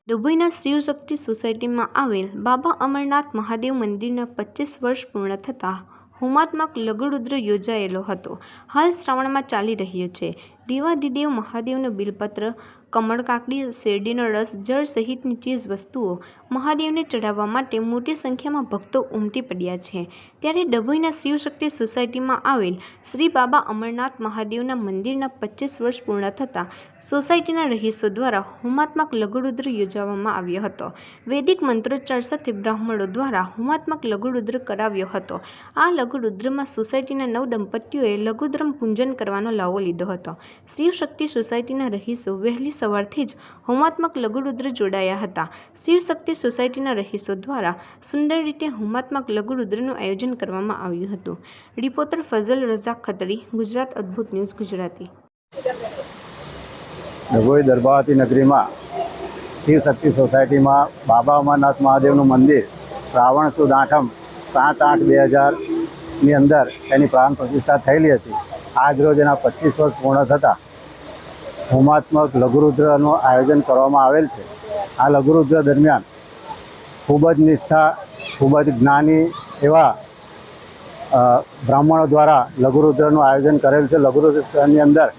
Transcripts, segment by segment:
ડભોઈના શિવશક્તિ સોસાયટીમાં આવેલ બાબા અમરનાથ મહાદેવ મંદિરના 25 વર્ષ પૂર્ણ થતાં હોમાત્મક લઘુરુદ્ર યોજાયેલો હતો. હાલ શ્રાવણમાં ચાલી રહ્યો છે. દેવાધિદેવ મહાદેવનું બિલપત્ર, કમળ કાકડી, શેરડીનો રસ, જળ સહિતની ચીજ વસ્તુઓ મહાદેવને ચઢાવવા માટે મોટી સંખ્યામાં ભક્તો ઉમટી પડ્યા છે. ત્યારે ડભોઈના શિવશક્તિ સોસાયટીમાં આવેલ શ્રી બાબા અમરનાથ મહાદેવના મંદિરના 25 વર્ષ પૂર્ણ થતાં સોસાયટીના રહીશો દ્વારા હોમાત્મક લઘુરુદ્ર યોજવામાં આવ્યો હતો. વૈદિક મંત્રોચ્ચાર સાથે બ્રાહ્મણો દ્વારા હોમાત્મક લઘુરુદ્ર કરાવ્યો હતો. આ લઘુરુદ્રમાં સોસાયટીના 9 દંપતીઓએ લઘુદ્રમ પૂજન કરવાનો લાવો લીધો હતો. શિવશક્તિ સોસાયટીના રહીશો વહેલી સવારથી જ હોમાત્મક લઘુરુદ્ર જોડાયા હતા. શિવશક્તિ સોસાયટીના રહીશો દ્વારા સુંદર રીતે હોમાત્મક લઘુરુદ્રનું આયોજન કરવામાં આવ્યું હતું. રિપોર્ટર ફઝલ રઝાક ખત્રી, ગુજરાત અદ્ભુત ન્યૂઝ ગુજરાતી. ડભોઈ દરબાવતી નગરીમાં શિવશક્તિ સોસાયટીમાં બાબા અમરનાથ મહાદેવનું મંદિર શ્રાવણ સુદ આઠમ 7/8/2000ની અંદર એની પ્રાણ પ્રતિષ્ઠા થયેલી હતી. આજ રોજ એના 25 વર્ષ પૂર્ણ થતાં હોમાત્મક લઘુરુદ્રનું આયોજન કરવામાં આવેલ છે. આ લઘુરુદ્ર દરમિયાન ખૂબ જ નિષ્ઠા, ખૂબ જ જ્ઞાની એવા બ્રાહ્મણો દ્વારા લઘુરુદ્રનું આયોજન કરેલ છે. લઘુરુદ્રની અંદર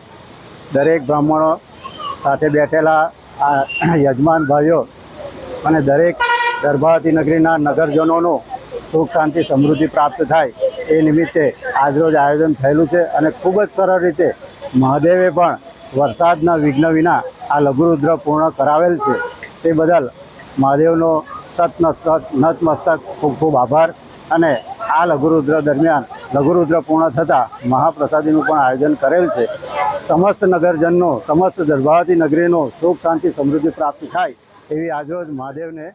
દરેક બ્રાહ્મણો સાથે બેઠેલા યજમાન ભાઈઓ અને દરેક દરબાવતી નગરીના નગરજનોનું સુખ શાંતિ સમૃદ્ધિ પ્રાપ્ત થાય એ નિમિત્તે આજરોજ આયોજન થયેલું છે. અને ખૂબ જ સરળ રીતે મહાદેવે પણ વરસાદના વિઘ્ન વિના આ લઘુરુદ્ર પૂર્ણ કરાવેલ છે. તે બદલ મહાદેવનો નતમસ્તક ખૂબ ખૂબ આભાર. અને આ લઘુરુદ્ર દરમિયાન લઘુરુદ્ર પૂર્ણ થતાં મહાપ્રસાદીનું પણ આયોજન કરેલ છે. સમસ્ત નગરજનનો, સમસ્ત દરબાવતી નગરીનો સુખ શાંતિ સમૃદ્ધિ પ્રાપ્ત થાય એવી આજરોજ મહાદેવને